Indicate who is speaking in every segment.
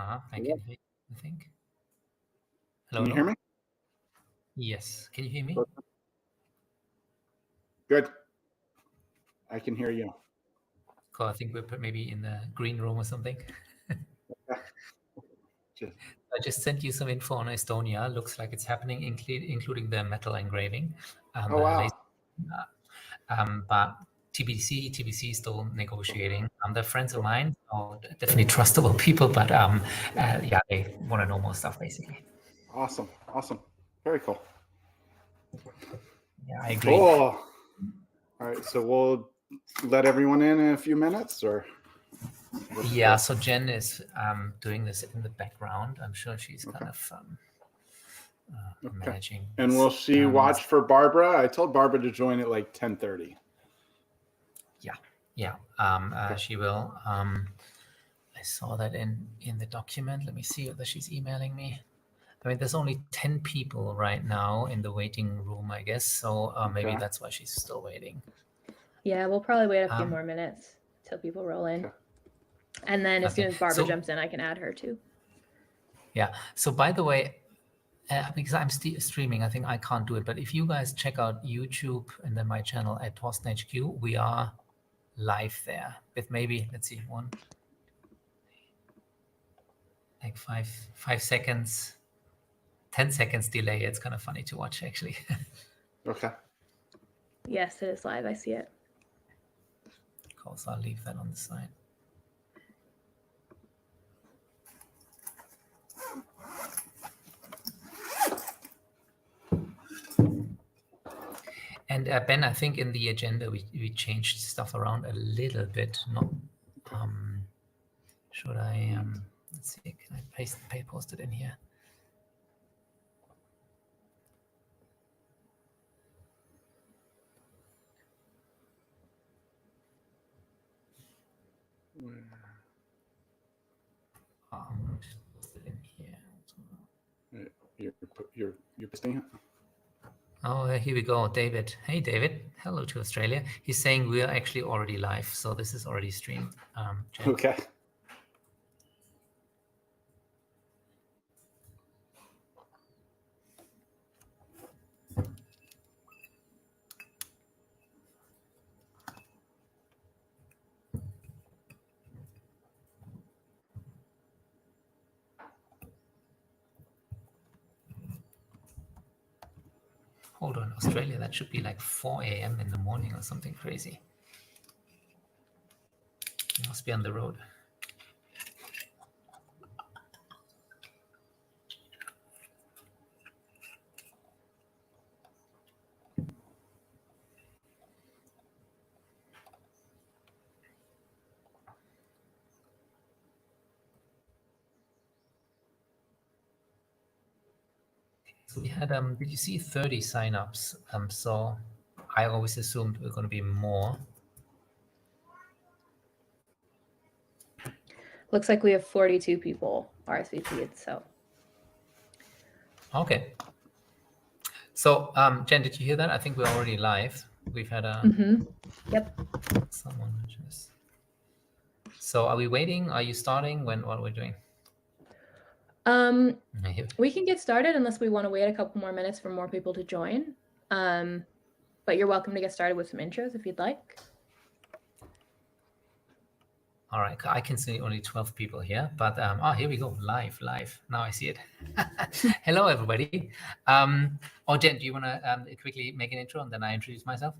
Speaker 1: I can hear you, I think. Hello,
Speaker 2: Can you hear me?
Speaker 1: Yes. Can you hear me?
Speaker 2: Good. I can hear you.
Speaker 1: Cool. I think we're maybe in the green room or something. I just sent you some info on Estonia. Looks like it's happening, including the metal engraving.
Speaker 2: Oh, wow.
Speaker 1: But TBC is still negotiating. They're friends of mine, so definitely trustable people. But yeah, they want to know more stuff, basically.
Speaker 2: Awesome. Very cool.
Speaker 1: Yeah, I agree.
Speaker 2: Cool. All right, so we'll let everyone in a few minutes, or?
Speaker 1: Yeah, so Jen is doing this in the background. I'm sure she's kind of managing.
Speaker 2: And will she watch for Barbara? I told Barbara to join at like 10:30.
Speaker 1: Yeah. She will. I saw that in the document. Let me see whether she's emailing me. I mean, there's only 10 people right now in the waiting room, I guess. So maybe that's why she's still waiting.
Speaker 3: Yeah, we'll probably wait a few more minutes till people roll in. And then as soon as Barbara jumps in, I can add her too.
Speaker 1: Yeah. So by the way, because I'm streaming, I think I can't do it. But if you guys check out YouTube and then my channel at Torsten HQ, we are live there with maybe, let's see, like five seconds, 10 seconds delay. It's kind of funny to watch, actually.
Speaker 2: Okay.
Speaker 3: Yes, it is live. I see it.
Speaker 1: Cool. So I'll leave that on the side. And Ben, I think in the agenda we changed stuff around a little bit. Not should I? Let's see. Can I post it in here? Post it in here.
Speaker 2: You're posting it.
Speaker 1: Oh, here we go, David. Hey, David. Hello to Australia. He's saying we are actually already live, so this is already streamed.
Speaker 2: Okay.
Speaker 1: Hold on, Australia, that should be like 4 a.m. in the morning or something crazy. You must be on the road. So we had, did you see 30 signups? So I always assumed we're going to be more.
Speaker 3: Looks like we have 42 people RSVP'd, so.
Speaker 1: Okay. So, Jen, did you hear that? I think we're already live. We've had a...
Speaker 3: Yep.
Speaker 1: Someone mentioned this. So are we waiting? Are you starting? What are we doing?
Speaker 3: We can get started unless we want to wait a couple more minutes for more people to join. But you're welcome to get started with some intros if you'd like.
Speaker 1: All right, I can see only 12 people here, but here we go, live. Now I see it. Hello, everybody. Jen, do you want to quickly make an intro and then I introduce myself?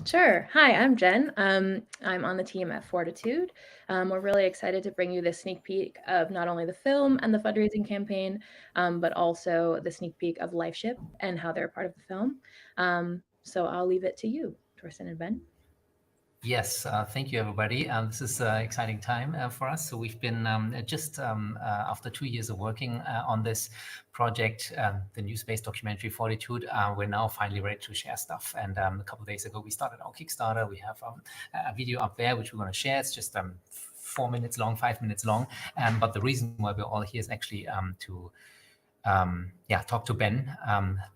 Speaker 3: Sure. Hi, I'm Jen. I'm on the team at Fortitude. We're really excited to bring you this sneak peek of not only the film and the fundraising campaign, but also the sneak peek of Lifeship and how they're a part of the film. So I'll leave it to you, Torsten and Ben.
Speaker 1: Yes, thank you, everybody. This is an exciting time for us. So we've been just after 2 years of working on this project, the new space documentary Fortitude, we're now finally ready to share stuff. And a couple of days ago, we started our Kickstarter. We have a video up there, which we're going to share. It's just 4 minutes long, 5 minutes long. But the reason why we're all here is actually to talk to Ben,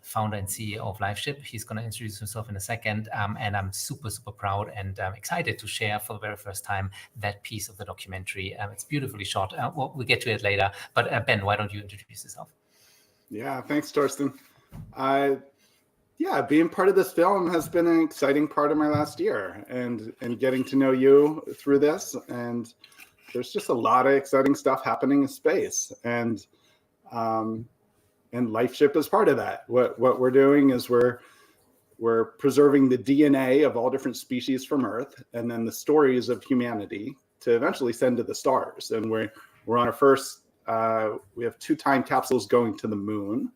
Speaker 1: founder and CEO of Lifeship. He's going to introduce himself in a second. And I'm super, super proud and excited to share for the very first time that piece of the documentary. It's beautifully shot. We'll get to it later. But Ben, why don't you introduce yourself?
Speaker 2: Yeah, thanks, Torsten. Being part of this film has been an exciting part of my last year, and getting to know you through this. And there's just a lot of exciting stuff happening in space, and Lifeship is part of that. What we're doing is we're preserving the DNA of all different species from Earth, and then the stories of humanity to eventually send to the stars. And we're on our first. We have 2 time capsules going to the moon,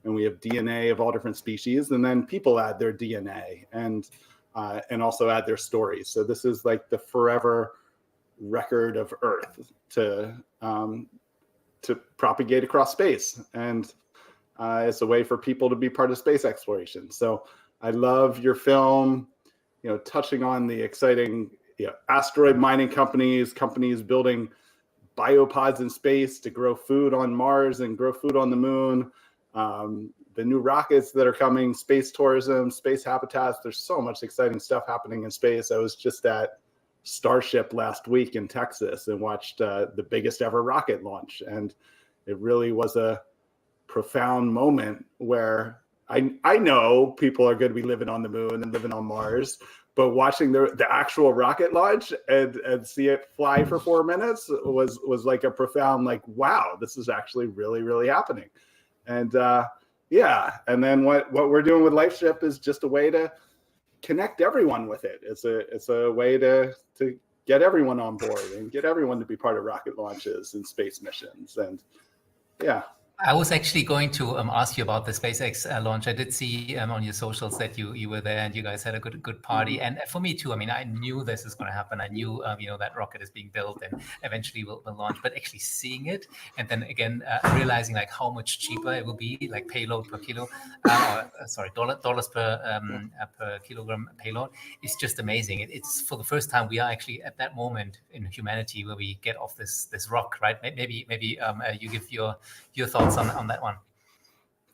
Speaker 2: and we have DNA of all different species, and then people add their DNA and also add their stories. So this is like the forever record of Earth to propagate across space, and it's a way for people to be part of space exploration. So I love your film, touching on the exciting asteroid mining companies building biopods in space to grow food on Mars and grow food on the moon. The new rockets that are coming, space tourism, space habitats. There's so much exciting stuff happening in space. I was just at Starship last week in Texas and watched the biggest ever rocket launch. And it really was a profound moment where I know people are going to be living on the moon and living on Mars, but watching the actual rocket launch and see it fly for 4 minutes was like a profound, like, wow, this is actually really, really happening. And and then what we're doing with Lifeship is just a way to connect everyone with it. It's a way to get everyone on board and get everyone to be part of rocket launches and space missions. And
Speaker 1: I was actually going to ask you about the SpaceX launch. I did see on your socials that you were there and you guys had a good party. And for me too, I mean, I knew this is going to happen. I knew, that rocket is being built and eventually will launch. But actually seeing it and then again realizing like how much cheaper it will be, like payload per kilo, dollars per kilogram payload, is just amazing. It's for the first time we are actually at that moment in humanity where we get off this rock, right? Maybe you give your thoughts on that one.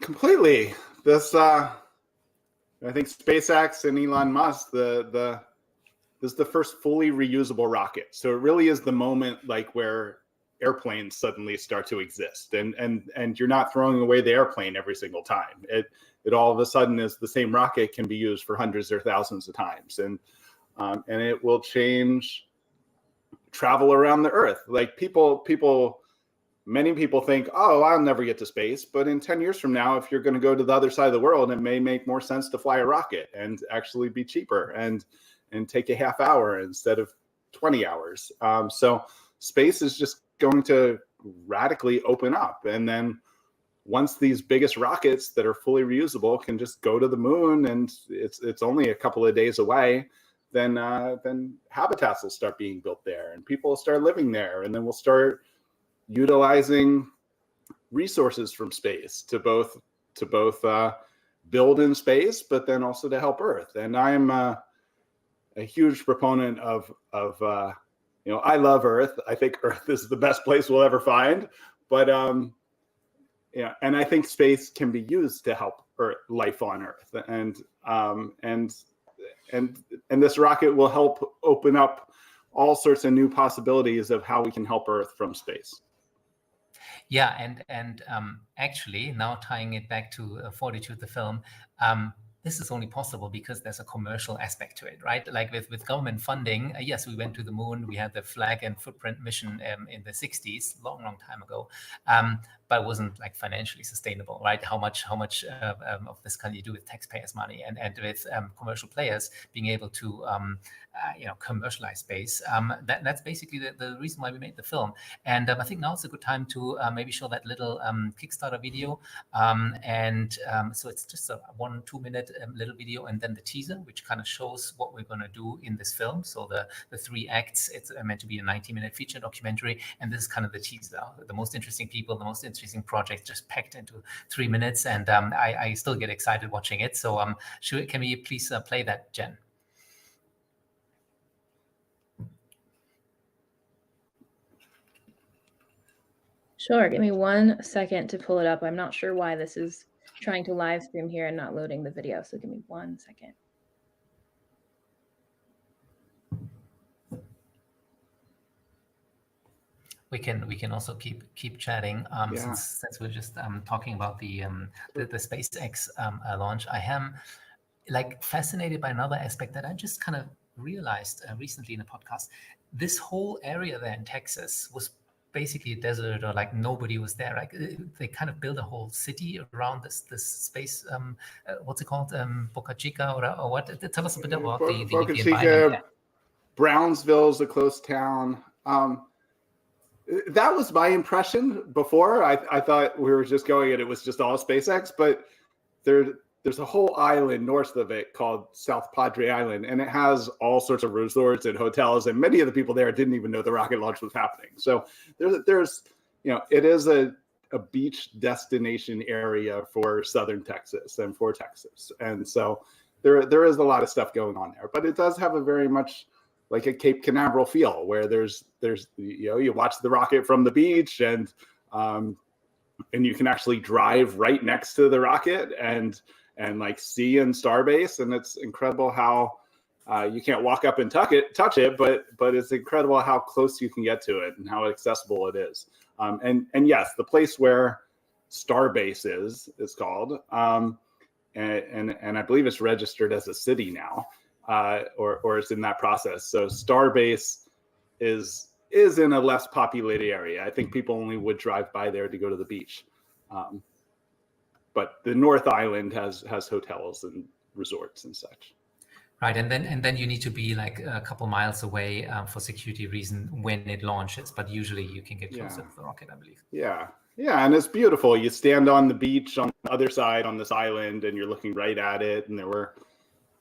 Speaker 2: Completely. This I think SpaceX and Elon Musk, this is the first fully reusable rocket. So it really is the moment like where airplanes suddenly start to exist, and you're not throwing away the airplane every single time. It all of a sudden is the same rocket can be used for hundreds or thousands of times, and it will change travel around the Earth. Like many people think, oh, I'll never get to space. But in 10 years from now, if you're going to go to the other side of the world, it may make more sense to fly a rocket and actually be cheaper and take a half hour instead of 20 hours. So space is just going to radically open up. And then once these biggest rockets that are fully reusable can just go to the moon, and it's only a couple of days away, then habitats will start being built there and people will start living there. And then we'll start utilizing resources from space to both build in space, but then also to help Earth. And I'm a huge proponent of I love Earth. I think Earth is the best place we'll ever find. But and I think space can be used to help life on Earth. And this rocket will help open up all sorts of new possibilities of how we can help Earth from space.
Speaker 1: Yeah, and actually now tying it back to Fortitude, the film, this is only possible because there's a commercial aspect to it, right? Like with government funding, yes, we went to the moon. We had the flag and footprint mission in the 60s, long time ago, but it wasn't like financially sustainable, right? How much of this can you do with taxpayers' money and with commercial players being able to commercialize space? That's basically the reason why we made the film. And I think now it's a good time to maybe show that little Kickstarter video. So it's just a 1-2 minute little video, and then the teaser, which kind of shows what we're going to do in this film. So the 3 acts, it's meant to be a 90-minute feature documentary, and this is kind of the teaser. The most interesting people, the most interesting projects, just packed into 3 minutes, and I still get excited watching it. So can we please play that, Jen?
Speaker 3: Sure. Give me 1 second to pull it up. I'm not sure why this is trying to live stream here and not loading the video. So give me 1 second.
Speaker 1: We can also keep chatting since we're just talking about the SpaceX launch. I am like fascinated by another aspect that I just kind of realized recently in a podcast. This whole area there in Texas was basically a desert, or like nobody was there. Like they kind of built a whole city around this space. What's it called? Boca Chica or what? Tell us a bit about the environment.
Speaker 2: Brownsville's a close town. That was my impression before. I thought we were just going and it was just all SpaceX, but there's a whole island north of it called South Padre Island, and it has all sorts of resorts and hotels, and many of the people there didn't even know the rocket launch was happening. So there's it is a beach destination area for southern Texas and for Texas. And so there is a lot of stuff going on there, but it does have a very much like a Cape Canaveral feel, where there's you watch the rocket from the beach, and you can actually drive right next to the rocket and like see in Starbase, and it's incredible how you can't walk up and touch it, but it's incredible how close you can get to it and how accessible it is. And yes, the place where Starbase is called, and I believe it's registered as a city now. Or it's in that process. So Starbase is in a less populated area. I think people only would drive by there to go to the beach. But the North Island has hotels and resorts and such.
Speaker 1: Right, and then you need to be like a couple miles away for security reason when it launches. But usually you can get closer to the rocket, I believe.
Speaker 2: Yeah, and it's beautiful. You stand on the beach on the other side on this island, and you're looking right at it. And there were,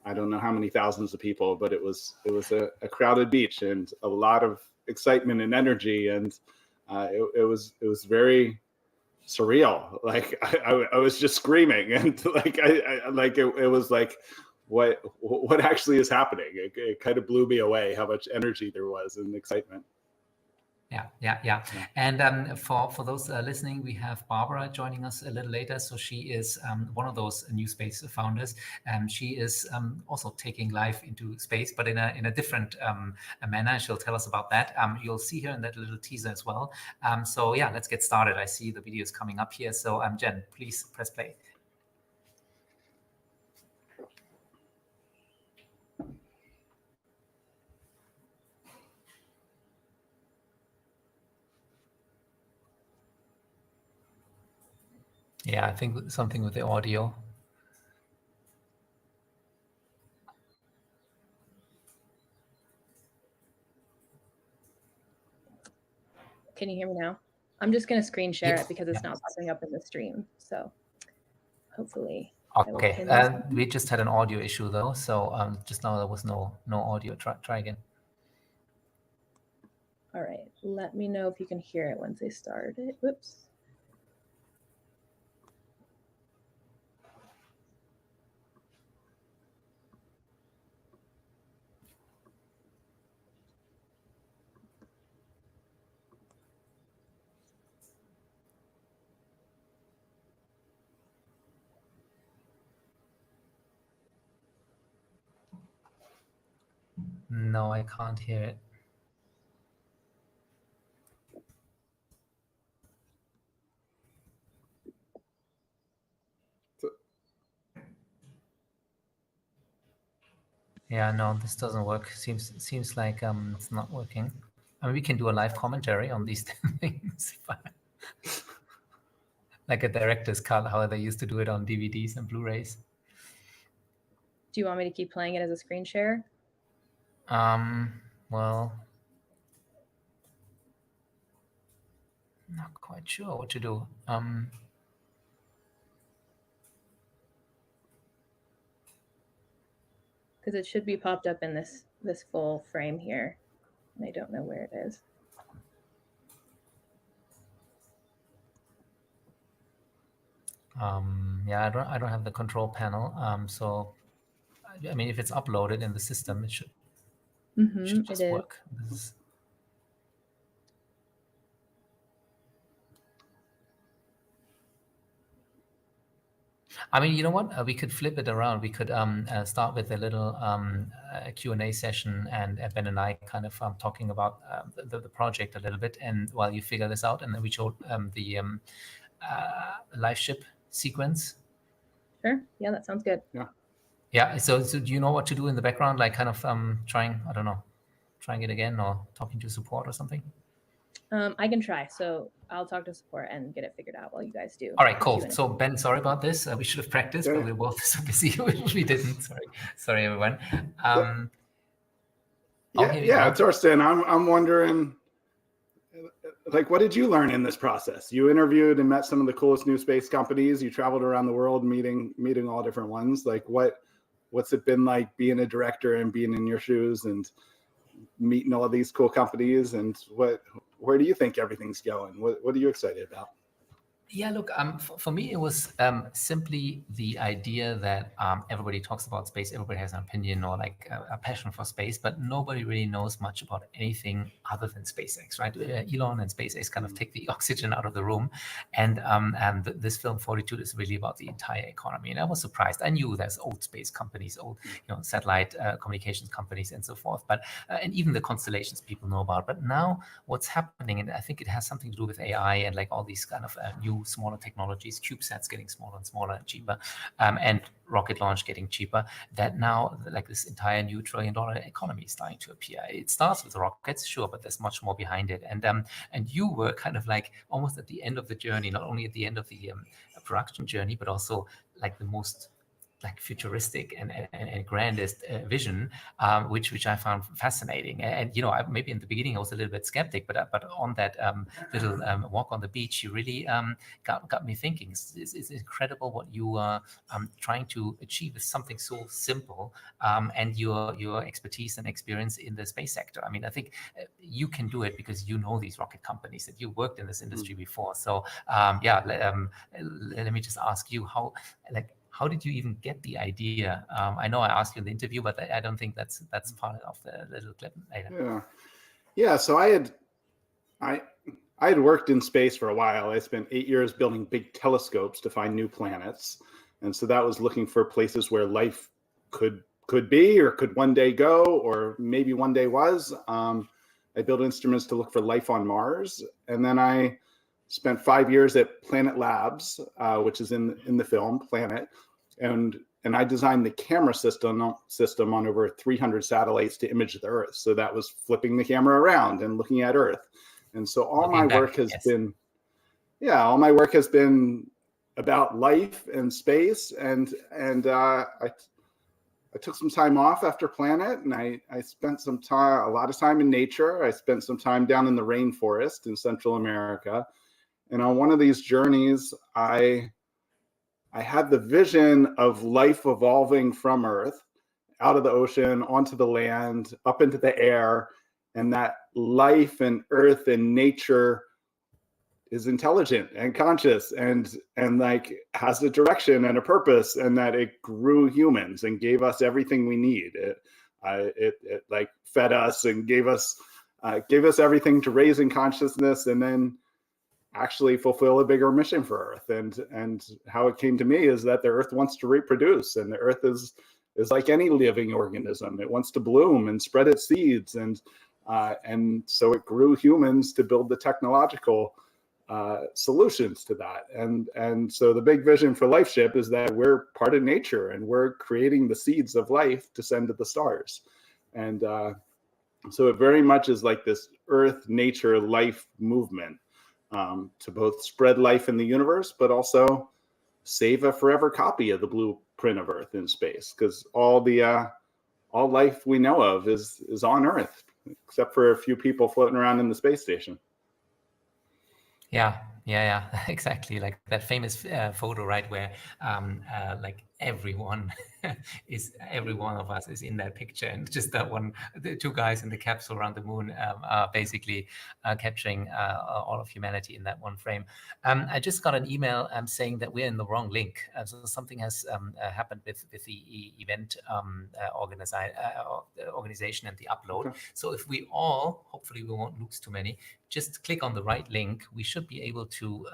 Speaker 2: I don't know how many thousands of people, but it was a crowded beach and a lot of excitement and energy, and it was very surreal. Like I was just screaming, and like it was like what actually is happening. It kind of blew me away how much energy there was and excitement.
Speaker 1: Yeah. And for those listening, we have Barbara joining us a little later. So she is one of those new space founders. She is also taking life into space, but in a different manner. She'll tell us about that. You'll see her in that little teaser as well. So yeah, let's get started. I see the video is coming up here. So Jen, please press play. Yeah, I think something with the audio.
Speaker 3: Can you hear me now? I'm just going to screen share it because it's not popping up in the stream. So hopefully.
Speaker 1: Okay. We just had an audio issue though. So just now there was no audio. Try again.
Speaker 3: All right. Let me know if you can hear it once I start it. Whoops.
Speaker 1: No, I can't hear it. Yeah, no, this doesn't work. Seems like it's not working. I mean, we can do a live commentary on these things, like a director's cut, how they used to do it on DVDs and Blu-rays.
Speaker 3: Do you want me to keep playing it as a screen share?
Speaker 1: Well, not quite sure what to do.
Speaker 3: Because it should be popped up in this full frame here, and I don't know where it is.
Speaker 1: Yeah, I don't have the control panel. So, I mean, if it's uploaded in the system, it should just work. I mean, you know what? We could flip it around. We could start with a little Q&A session, and Ben and I kind of talking about the project a little bit, and while you figure this out, and then we show the Lifeship sequence.
Speaker 3: Sure. Yeah, that sounds good.
Speaker 1: Yeah. So do you know what to do in the background? Like kind of trying it again, or talking to support or something?
Speaker 3: I can try. So I'll talk to support and get it figured out while you guys do.
Speaker 1: All right, cool. So Ben, sorry about this. We should have practiced, but we were both so busy, we didn't. Sorry, everyone.
Speaker 2: Torsten, I'm wondering, like, what did you learn in this process? You interviewed and met some of the coolest new space companies. You traveled around the world, meeting all different ones. Like, what's it been like being a director and being in your shoes and meeting all of these cool companies? And where do you think everything's going? What are you excited about?
Speaker 1: Yeah, look, for me, it was simply the idea that everybody talks about space, everybody has an opinion or like a passion for space, but nobody really knows much about anything other than SpaceX, right? Elon and SpaceX kind of take the oxygen out of the room, and this film Fortitude is really about the entire economy. And I was surprised. I knew there's old space companies, old satellite communications companies, and so forth, but and even the constellations people know about. But now, what's happening, and I think it has something to do with AI and like all these kind of new smaller technologies, CubeSats getting smaller and smaller and cheaper, and rocket launch getting cheaper, that now like this entire new $1 trillion economy is starting to appear. It starts with rockets, sure, but there's much more behind it. And you were kind of like almost at the end of the journey, not only at the end of the production journey, but also like the most like futuristic and grandest vision, which I found fascinating. And maybe in the beginning I was a little bit skeptic, but on that little walk on the beach, you really got me thinking. It's incredible what you are trying to achieve with something so simple, and your expertise and experience in the space sector. I mean, I think you can do it because you know these rocket companies, that you worked in this industry before. So let me just ask you how did you even get the idea? I know I asked you in the interview, but I don't think that's part of the little clip later.
Speaker 2: Yeah. So I had worked in space for a while. I spent 8 years building big telescopes to find new planets, and so that was looking for places where life could be or could one day go, or maybe one day was. I built instruments to look for life on Mars, and then I spent 5 years at Planet Labs, which is in the film Planet, and I designed the camera system on over 300 satellites to image the Earth. So that was flipping the camera around and looking at Earth. And so all my work has been about life and space. And I took some time off after Planet, and I spent a lot of time in nature. I spent some time down in the rainforest in Central America. And on one of these journeys, I had the vision of life evolving from Earth, out of the ocean, onto the land, up into the air, and that life and Earth and nature is intelligent and conscious and like has a direction and a purpose, and that it grew humans and gave us everything we need. It like fed us and gave us everything to raise in consciousness, and then actually fulfill a bigger mission for Earth. And how it came to me is that the Earth wants to reproduce, and the Earth is like any living organism. It wants to bloom and spread its seeds, and so it grew humans to build the technological solutions to that. And so the big vision for Lifeship is that we're part of nature, and we're creating the seeds of life to send to the stars. And so it very much is like this Earth, nature, life movement, to both spread life in the universe, but also save a forever copy of the blueprint of Earth in space, because all life we know of is on Earth, except for a few people floating around in the space station.
Speaker 1: Yeah, exactly. Like that famous photo, right, where like every one of us is in that picture, and just the two guys in the capsule around the moon are basically capturing all of humanity in that one frame. I just got an email saying that we're in the wrong link. So something has happened with the event organization and the upload. Okay. So if we all, hopefully we won't lose too many, just click on the right link, we should be able to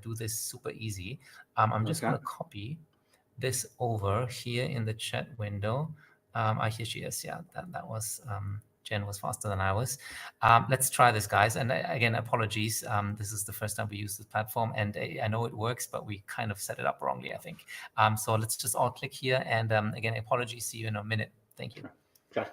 Speaker 1: do this super easy. I'm just going to copy this over here in the chat window. Here she is. Yeah, that was Jen was faster than I was. Let's try this, guys. And again, apologies. This is the first time we use this platform, and I know it works, but we kind of set it up wrongly, I think. So let's just all click here. And again, apologies. See you in a minute. Thank you.
Speaker 2: Okay.